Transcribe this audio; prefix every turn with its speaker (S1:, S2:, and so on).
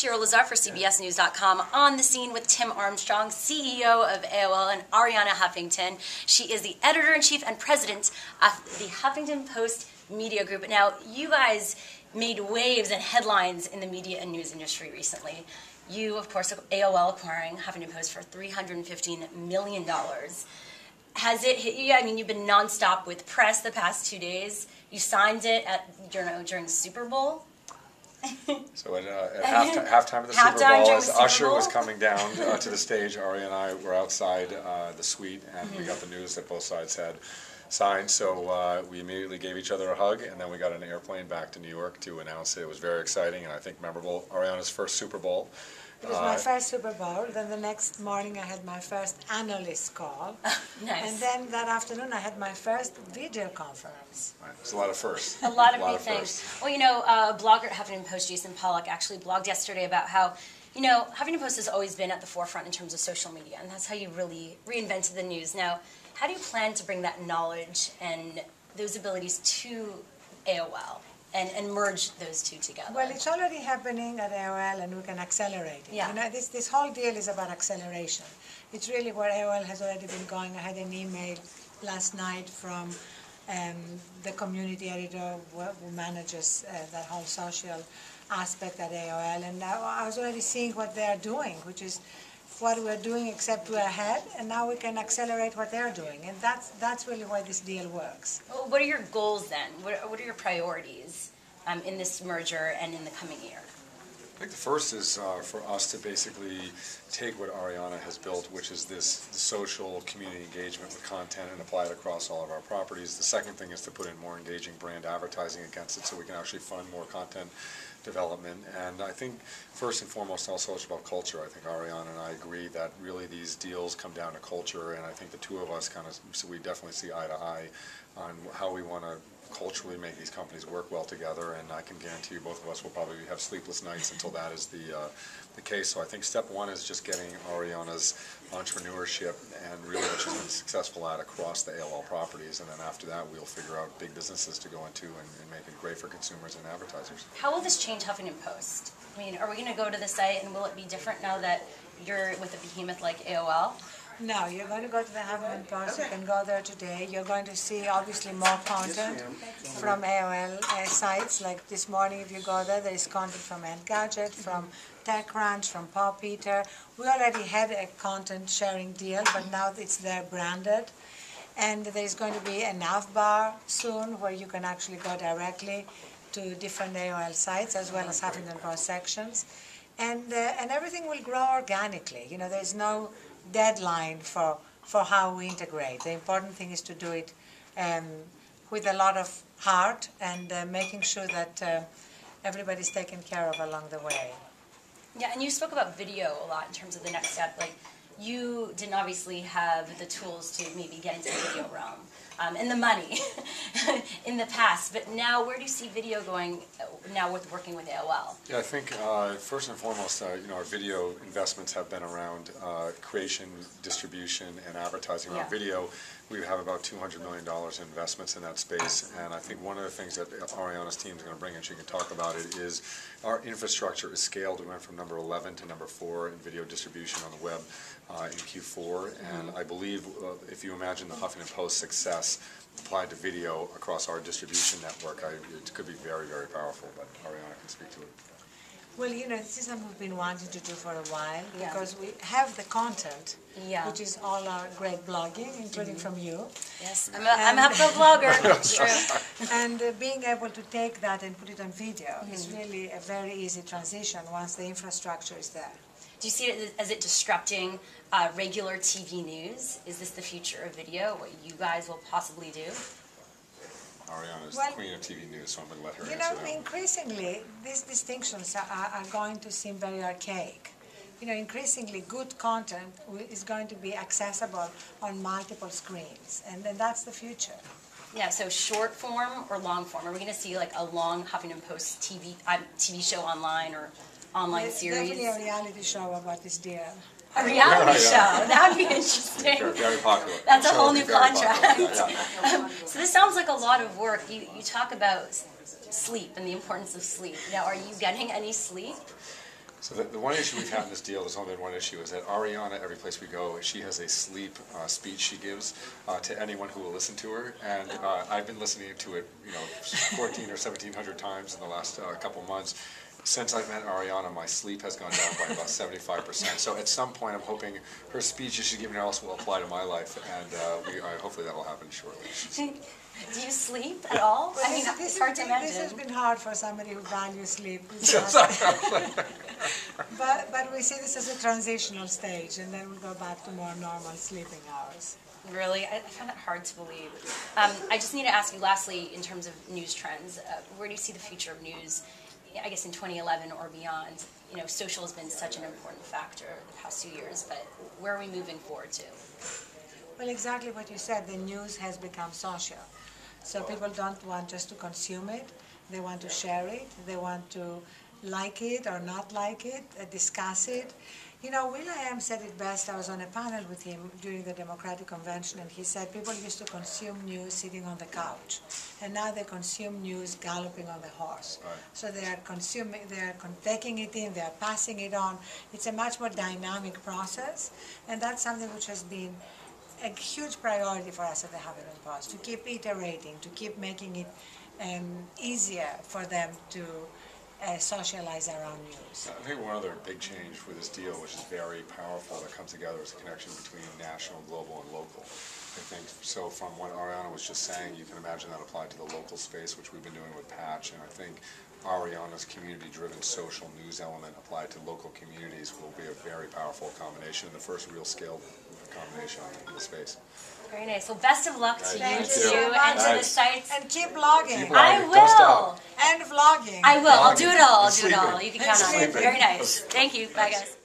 S1: Shira Lazar for CBSNews.com on the scene with Tim Armstrong, CEO of AOL, and Arianna Huffington. She is the editor-in-chief and president of the Huffington Post Media Group. Now, you guys made waves and headlines in the media and news industry recently. You, of course, AOL acquiring Huffington Post for $315 million. Has it hit you? I mean, you've been nonstop with press the past 2 days. You signed it at during the Super Bowl.
S2: So at halftime of the Super Bowl, as Usher was coming down to the stage, Ari and I were outside the suite, and we got the news that both sides had signed. So we immediately gave each other a hug, and then we got an airplane back to New York to announce it. It was very exciting, and I think memorable. Arianna's first Super Bowl.
S3: It was my first Super Bowl. Then the next morning I had my first analyst call.
S1: Nice.
S3: And then that afternoon I had my first video conference.
S2: Right. It's a lot of firsts.
S1: A lot of big things. Well, you know, a blogger at Huffington Post, Jason Pollock, actually blogged yesterday about how, you know, Huffington Post has always been at the forefront in terms of social media, and that's how you really reinvented the news. Now, how do you plan to bring that knowledge and those abilities to AOL? And merge those two together?
S3: Well, it's already happening at AOL, and we can accelerate it.
S1: Yeah.
S3: You know, this whole deal is about acceleration. It's really where AOL has already been going. I had an email last night from the community editor who manages that whole social aspect at AOL, and now I was already seeing what they are doing, which is what we're doing except we're ahead, and now we can accelerate what they're doing, and that's really why this deal works.
S1: Well, what are your goals then? What are your priorities in this merger and in the coming year?
S2: I think the first is for us to basically take what Arianna has built, which is this social community engagement with content, and apply it across all of our properties. The second thing is to put in more engaging brand advertising against it so we can actually fund more content development. And I think first and foremost also it's about culture. I think Arianna and I agree that really these deals come down to culture, and I think the two of us so we definitely see eye to eye on how we want to culturally make these companies work well together, and I can guarantee you both of us will probably have sleepless nights until that is the case. So I think step one is just getting Arianna's entrepreneurship and really what she's been successful at across the AOL properties, and then after that we'll figure out big businesses to go into and make it great for consumers and advertisers.
S1: How will this change Huffington Post? I mean, are we going to go to the site and will it be different now that you're with a behemoth like AOL?
S3: No, you're going to go to the Huffington Post. You can go there today. You're going to see obviously more content from AOL sites. Like this morning, if you go there, there is content from Engadget, from TechCrunch, from Pop Eater. We already had a content sharing deal, but now it's there branded. And there's going to be a nav bar soon where you can actually go directly to different AOL sites as well as Huffington Post sections. And everything will grow organically. You know, there's no deadline for how we integrate. The important thing is to do it with a lot of heart and making sure that everybody's taken care of along the way.
S1: Yeah, and you spoke about video a lot in terms of the next step. Like, you didn't obviously have the tools to maybe get into the video realm and the money in the past, but now where do you see video going now with working with AOL?
S2: Yeah, I think first and foremost, you know, our video investments have been around creation, distribution, and advertising around video. We have about $200 million in investments in that space, and I think one of the things that Arianna's team is going to bring, and she can talk about it, is our infrastructure is scaled. We went from number 11 to number 4 in video distribution on the web in Q4, and I believe if you imagine the Huffington Post success applied to video across our distribution network, it could be very, very powerful, but Arianna can speak to it.
S3: Well, you know, this is something we've been wanting to do for a while because we have the content, which is all our great blogging, including from you.
S1: Yes, I'm a blogger. It's true.
S3: And being able to take that and put it on video is really a very easy transition once the infrastructure is there.
S1: Do you see it as it disrupting regular TV news? Is this the future of video, what you guys will possibly do?
S2: Arianna is the queen of TV news, so I'm going to let her answer that.
S3: You know, increasingly, these distinctions are going to seem very archaic. You know, increasingly good content is going to be accessible on multiple screens, and that's the future.
S1: Yeah, so short form or long form? Are we going to see like a long Huffington Post TV show online or online series?
S3: Definitely a reality show about this deal.
S1: A reality show. That would be interesting.
S2: Sure, very popular.
S1: That's a whole new contract. So this sounds like a lot of work. You talk about sleep and the importance of sleep. Now, are you getting any sleep?
S2: So the one issue we've had in this deal, there's only been one issue, is that Arianna, every place we go, she has a sleep speech she gives to anyone who will listen to her. And I've been listening to it, 14 or 1,700 times in the last couple months. Since I've met Arianna, my sleep has gone down by about 75%. So at some point, I'm hoping her speeches she's giving else will apply to my life, and hopefully that will happen shortly.
S1: Do you sleep at all? I mean, it's hard to imagine.
S3: This has been hard for somebody who values sleep. But we see this as a transitional stage, and then we go back to more normal sleeping hours.
S1: Really? I find that hard to believe. I just need to ask you lastly, in terms of news trends, where do you see the future of news, I guess in 2011 or beyond? Social has been such an important factor the past 2 years, but where are we moving forward to?
S3: Well, exactly what you said, the news has become social. So people don't want just to consume it, they want to share it, they want to like it or not like it, discuss it. will.i.am said it best. I was on a panel with him during the Democratic Convention, and he said people used to consume news sitting on the couch, and now they consume news galloping on the horse.
S2: Right.
S3: So they are taking it in, they are passing it on. It's a much more dynamic process, and that's something which has been a huge priority for us at the Huffington Post, to keep iterating, to keep making it easier for them to socialize around news.
S2: I think one other big change with this deal, which is very powerful, that comes together, is the connection between national, global, and local. I think so. From what Arianna was just saying, you can imagine that applied to the local space, which we've been doing with Patch, and I think Arianna's community-driven social news element applied to local communities will be a very powerful combination, and the first real scale combination in the space.
S1: Very nice. Well, best of luck to
S3: Thank
S1: you
S3: you
S1: and to the sites.
S3: And keep blogging.
S1: I
S2: Don't
S1: will.
S2: stop.
S3: And vlogging.
S1: I will. I'll do it all. I'll do it
S2: Sleeping.
S1: all. You can count on it.
S3: Sleeping.
S1: Very nice. Thank you. Bye, guys.